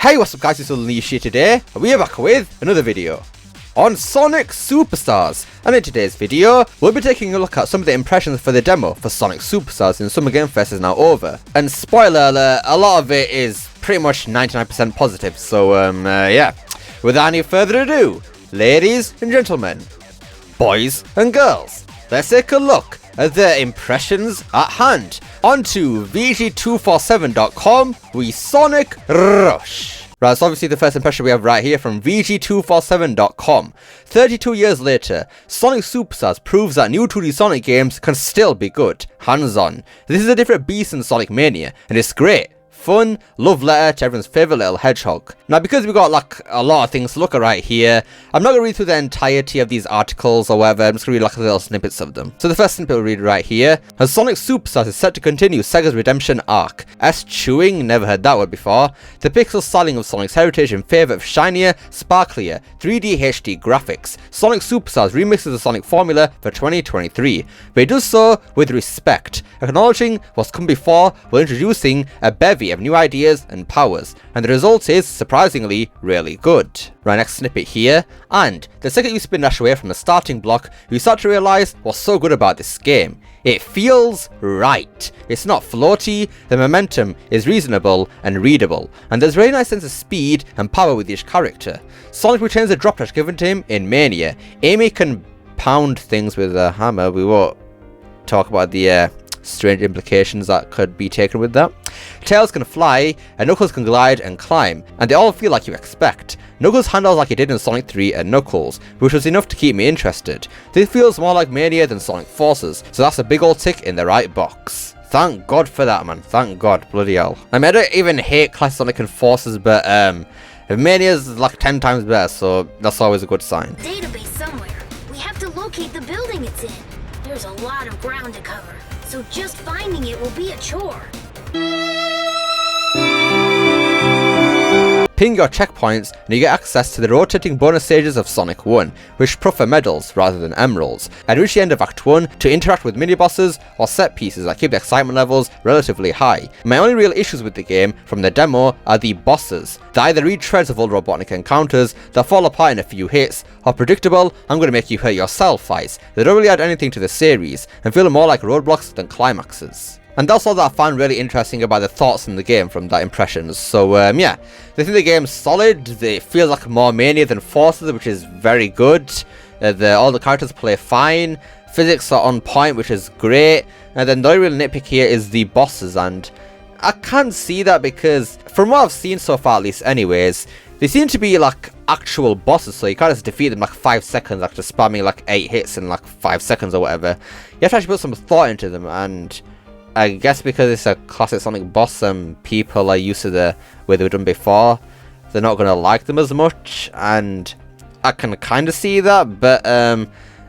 Hey, what's up guys, it's Unleash here today, and we are back with another video on Sonic Superstars. And in today's video, we'll be taking a look at some of the impressions for the demo for Sonic Superstars in Summer Game Fest is now over. And spoiler alert, a lot of it is pretty much 99% positive, so yeah. Without any further ado, ladies and gentlemen, boys and girls, let's take a look at the impressions at hand. Onto VG247.com, we Sonic Rush. Right, so obviously the first impression we have right here from VG247.com. 32 years later, Sonic Superstars proves that new 2D Sonic games can still be good, hands-on. This is a different beast than Sonic Mania, and it's great. Fun, love letter to everyone's favourite little hedgehog. Now, because we've got like a lot of things to look at right here, I'm not going to read through the entirety of these articles or whatever. I'm just going to read like little snippets of them. So the first snippet we'll read right here. As Sonic Superstars is set to continue Sega's redemption arc. Chewing, never heard that word before. The pixel styling of Sonic's heritage in favour of shinier, sparklier, 3D HD graphics. Sonic Superstars remixes the Sonic formula for 2023, but it does so with respect, acknowledging what's come before while introducing a bevy of new ideas and powers, and the result is surprisingly really good. Right, next snippet here, and the second you spin dash away from the starting block, you start to realise what's so good about this game. It feels right. It's not floaty, the momentum is reasonable and readable, and there's a very nice sense of speed and power with each character. Sonic retains the drop dash given to him in Mania. Amy can pound things with a hammer. We won't talk about the strange implications that could be taken with that. Tails can fly, and Knuckles can glide and climb, and they all feel like you expect. Knuckles handles like he did in Sonic 3 and Knuckles, which was enough to keep me interested. This feels more like Mania than Sonic Forces, so that's a big old tick in the right box. Thank God for that, man. Thank God. Bloody hell. I mean, I don't even hate Classic Sonic and Forces, but Mania's like 10 times better, so that's always a good sign. Database somewhere. We have to locate the building it's in. There's a lot of ground to cover, so just finding it will be a chore. Ping your checkpoints and you get access to the rotating bonus stages of Sonic 1, which prefer medals rather than emeralds, and reach the end of Act 1 to interact with mini-bosses or set pieces that keep the excitement levels relatively high. My only real issues with the game from the demo are the bosses. They either read shreds of old Robotnik encounters that fall apart in a few hits, or predictable, I'm going to make you hurt yourself fights that don't really add anything to the series, and feel more like roadblocks than climaxes. And that's all that I found really interesting about the thoughts in the game from that impressions. So yeah, I think the game's solid. It feels like more Mania than Forces, which is very good. All the characters play fine. Physics are on point, which is great. And then the only real nitpick here is the bosses, and I can't see that because from what I've seen so far, at least anyways, they seem to be like actual bosses, so you can't just defeat them like 5 seconds after spamming like 8 hits in like 5 seconds or whatever. You have to actually put some thought into them, and I guess because it's a classic Sonic boss and people are used to the way they were done before, they're not going to like them as much, and I can kind of see that, but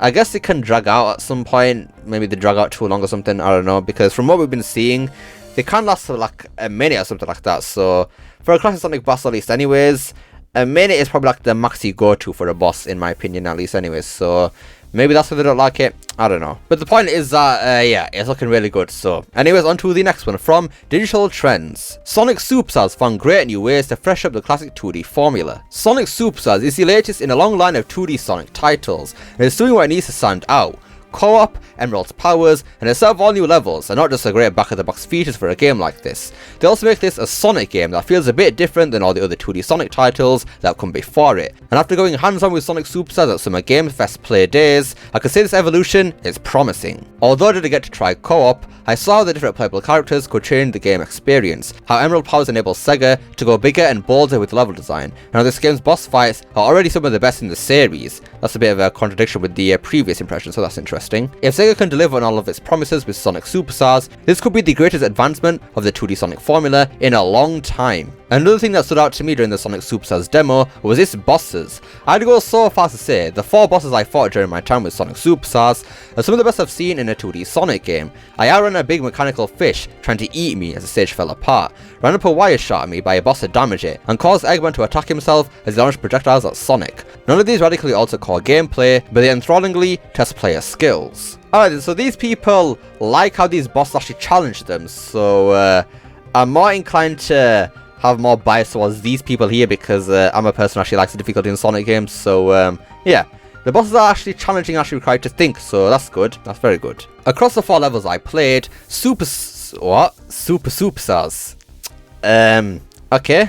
I guess it can drag out at some point. Maybe they drag out too long or something, I don't know, because from what we've been seeing, they can last for like a minute or something like that. So for a classic Sonic boss at least anyways, a minute is probably like the max you go to for a boss in my opinion at least anyways, so maybe that's why they don't like it, I don't know. But the point is that, yeah, it's looking really good. So anyways, on to the next one from Digital Trends. Sonic Superstars found great new ways to fresh up the classic 2D formula. Sonic Superstars is the latest in a long line of 2D Sonic titles, and it's doing what it needs to stand out. Co-op, Emerald's powers, and a set of all new levels are not just a great back-of-the-box features for a game like this. They also make this a Sonic game that feels a bit different than all the other 2D Sonic titles that have come before it. And after going hands-on with Sonic Superstars at Summer Game Fest play days, I can say this evolution is promising. Although I didn't get to try co-op, I saw how the different playable characters could change the game experience, how Emerald powers enable Sega to go bigger and bolder with level design, and how this game's boss fights are already some of the best in the series. That's a bit of a contradiction with the previous impression, so that's interesting. If Sega can deliver on all of its promises with Sonic Superstars, this could be the greatest advancement of the 2D Sonic formula in a long time. Another thing that stood out to me during the Sonic Superstars demo was its bosses. I'd go so far as to say the 4 bosses I fought during my time with Sonic Superstars are some of the best I've seen in a 2D Sonic game. I outran a big mechanical fish trying to eat me as the stage fell apart, ran up a wire shot at me by a boss to damage it, and caused Eggman to attack himself as he launched projectiles at Sonic. None of these radically alter core gameplay, but they enthrallingly test player skills. Alright, so these people like how these bosses actually challenge them, so I'm more inclined to have more bias towards these people here because I'm a person who actually likes the difficulty in Sonic games. So yeah, the bosses are actually challenging, actually required to think. So that's good. That's very good. Across the 4 levels I played, Super Superstars. Okay,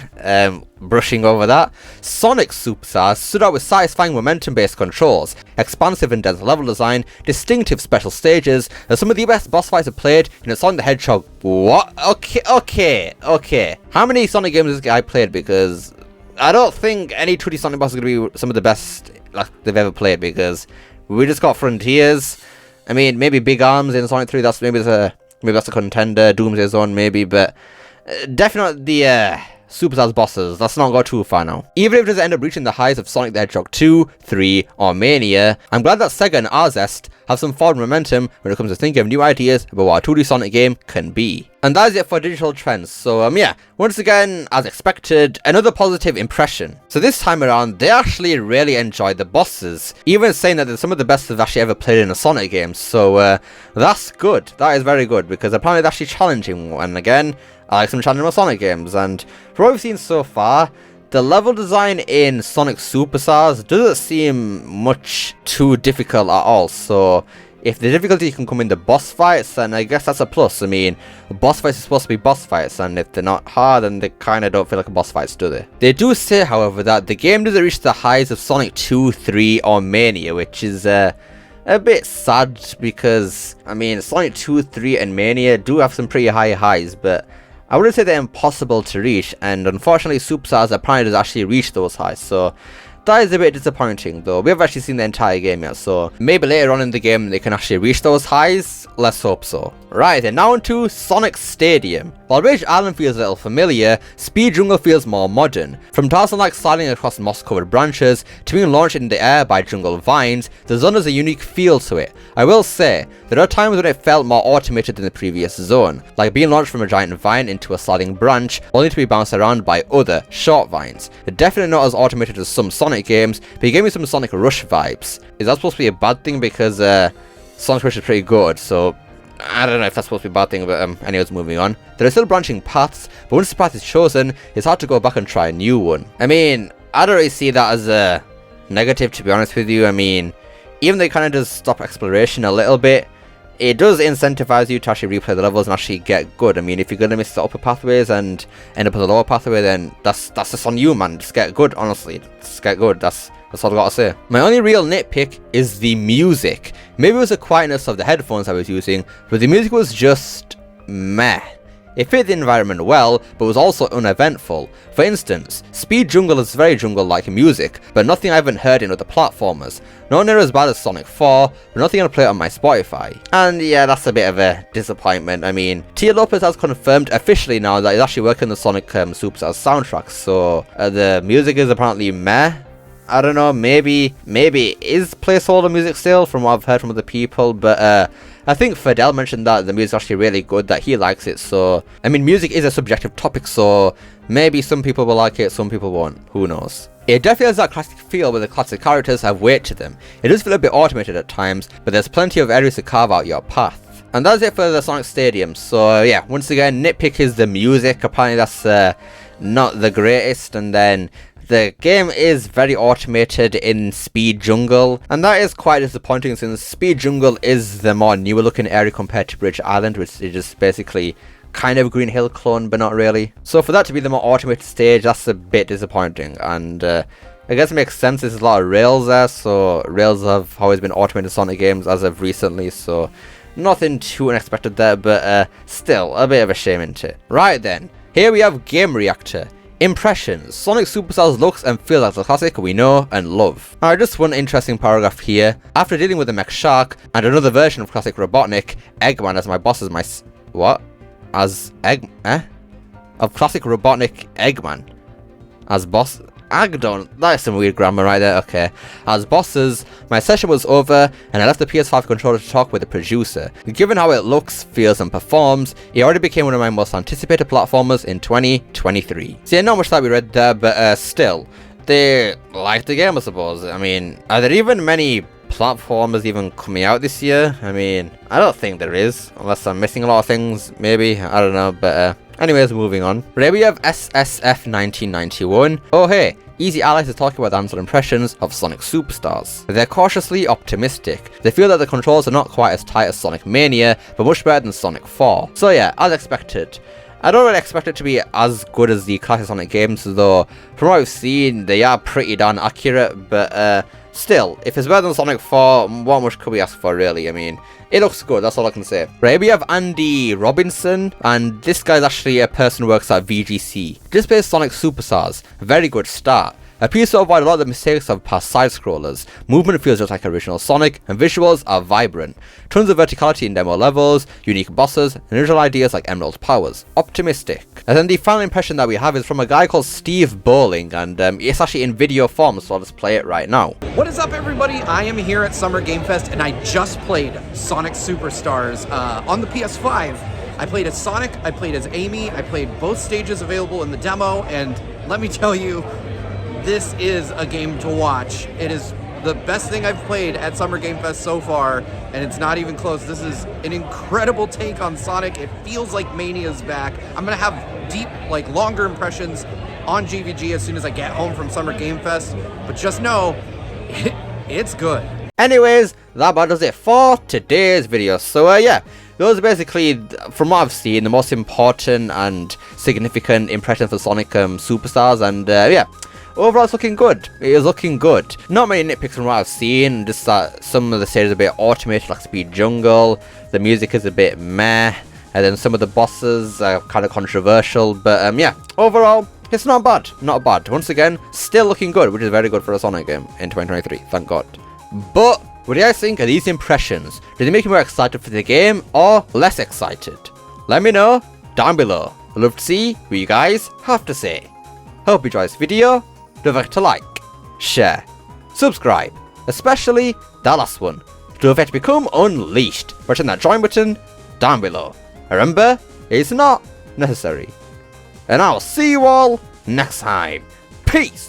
brushing over that. Sonic Superstars stood out with satisfying momentum-based controls, expansive and dense level design, distinctive special stages, and some of the best boss fights I've played in a Sonic the Hedgehog. What? Okay. How many Sonic games has this guy played? Because I don't think any 2D Sonic boss is going to be some of the best like they've ever played, because we just got Frontiers. I mean, maybe Big Arms in Sonic 3, maybe that's a contender, Doomsday Zone maybe, but definitely the Superstars bosses, let's not go too far now. Even if it doesn't end up reaching the highs of Sonic the Hedgehog 2, 3, or Mania, I'm glad that Sega and Arzest have some forward momentum when it comes to thinking of new ideas about what a 2D Sonic game can be. And that is it for digital trends. So yeah, once again, as expected, another positive impression. So this time around, they actually really enjoyed the bosses, even saying that they're some of the best they've actually ever played in a Sonic game. So that's good. That is very good, because apparently it's actually challenging. And again, I like some challenging Sonic games, and from what we've seen so far, the level design in Sonic Superstars doesn't seem much too difficult at all. So if the difficulty can come in the boss fights, then I guess that's a plus. I mean, boss fights are supposed to be boss fights, and if they're not hard, then they kind of don't feel like boss fights, do they? They do say, however, that the game doesn't reach the highs of Sonic 2, 3, or Mania, which is a bit sad, because, I mean, Sonic 2, 3, and Mania do have some pretty high highs, but I wouldn't say they're impossible to reach, and unfortunately Superstars apparently does actually reach those highs, so that is a bit disappointing, though. We haven't actually seen the entire game yet, so maybe later on in the game they can actually reach those highs. Let's hope so. Right, and now into Sonic Stadium. While Rage Island feels a little familiar, Speed Jungle feels more modern. From Tarzan-like sliding across moss-covered branches to being launched in the air by jungle vines, the zone has a unique feel to it. I will say, there are times when it felt more automated than the previous zone, like being launched from a giant vine into a sliding branch, only to be bounced around by other short vines. Definitely not as automated as some Sonic games, but it gave me some Sonic Rush vibes. Is that supposed to be a bad thing? Because Sonic Rush is pretty good, so I don't know if that's supposed to be a bad thing, but anyways, moving on. There are still branching paths, but once the path is chosen, it's hard to go back and try a new one. I mean, I don't really see that as a negative, to be honest with you. I mean, even though it kind of does stop exploration a little bit, it does incentivize you to actually replay the levels and actually get good. I mean, if you're going to miss the upper pathways and end up with a lower pathway, then that's just on you, man. Just get good, honestly. Just get good. That's all I gotta say. My only real nitpick is the music. Maybe it was the quietness of the headphones I was using, but the music was just meh. It fit the environment well, but was also uneventful. For instance, Speed Jungle is very jungle-like music, but nothing I haven't heard in other platformers. Not near as bad as Sonic 4, but nothing I'll play on my Spotify. And yeah, that's a bit of a disappointment. I mean, Tia Lopez has confirmed officially now that he's actually working on the Sonic Superstars soundtrack, so the music is apparently meh. I don't know, maybe it is placeholder music still, from what I've heard from other people, but I think Fidel mentioned that the music is actually really good, that he likes it. So I mean, music is a subjective topic, so maybe some people will like it, some people won't, who knows. It definitely has that classic feel where the classic characters have weight to them. It does feel a bit automated at times, but there's plenty of areas to carve out your path. And that's it for the Sonic Stadium. So yeah, once again, nitpick is the music. Apparently that's not the greatest, and then the game is very automated in Speed Jungle, and that is quite disappointing since Speed Jungle is the more newer looking area compared to Bridge Island, which is just basically kind of a Green Hill clone, but not really. So for that to be the more automated stage, that's a bit disappointing, and I guess it makes sense. There's a lot of rails there, so rails have always been automated Sonic games as of recently, so nothing too unexpected there, but still a bit of a shame, isn't it? Right then, here we have Game Reactor. Impressions. Sonic Superstars looks and feels like the classic we know and love. Alright, just one interesting paragraph here. After dealing with the Mech Shark and another version of classic Robotnik, Eggman as my boss is my what? As of classic Robotnik, Eggman as boss. That is some weird grammar right there. Okay. As bosses, my session was over and I left the PS5 controller to talk with the producer. Given how it looks, feels and performs, it already became one of my most anticipated platformers in 2023. So yeah, not much that we read there, but still, they like the game, I suppose. I mean, are there even many platformers even coming out this year? I mean, I don't think there is, unless I'm missing a lot of things, maybe. I don't know, but Anyways, moving on. Here we have SSF 1991. Oh hey, Easy Allies is talking about the answered impressions of Sonic Superstars. They're cautiously optimistic. They feel that the controls are not quite as tight as Sonic Mania, but much better than Sonic 4. So yeah, as expected. I don't really expect it to be as good as the classic Sonic games, though from what I've seen, they are pretty darn accurate, but still, if it's better than Sonic 4, what much could we ask for, really? I mean, it looks good, that's all I can say. Right, we have Andy Robinson, and this guy's actually a person who works at VGC. This plays Sonic Superstars, a very good start. Appears to avoid a lot of the mistakes of past side-scrollers. Movement feels just like original Sonic, and visuals are vibrant. Tons of verticality in demo levels, unique bosses, and original ideas like Emerald powers. Optimistic. And then the final impression that we have is from a guy called Steve Bowling, and it's actually in video form, so I'll just play it right now. What is up, everybody? I am here at Summer Game Fest, and I just played Sonic Superstars on the PS5. I played as Sonic, I played as Amy, I played both stages available in the demo, and let me tell you, this is a game to watch. It is the best thing I've played at Summer Game Fest so far, and it's not even close. This is an incredible take on Sonic. It feels like Mania's back. I'm gonna have deep, longer impressions on GVG as soon as I get home from Summer Game Fest, but just know, it's good. Anyways, that about does it for today's video. So yeah, those are basically, from what I've seen, the most important and significant impressions for Sonic Superstars, and yeah. Overall, it's looking good. It is looking good. Not many nitpicks from what I've seen. Just that some of the stages are a bit automated, like Speed Jungle. The music is a bit meh. And then some of the bosses are kind of controversial. But yeah, overall, it's not bad. Not bad. Once again, still looking good, which is very good for a Sonic game in 2023. Thank God. But what do you guys think of these impressions? Did they make you more excited for the game or less excited? Let me know down below. I'd love to see what you guys have to say. Hope you enjoyed this video. Don't forget to like, share, subscribe, especially that last one. Don't forget to become unleashed by hitting that join button down below. Remember, it's not necessary. And I'll see you all next time. Peace!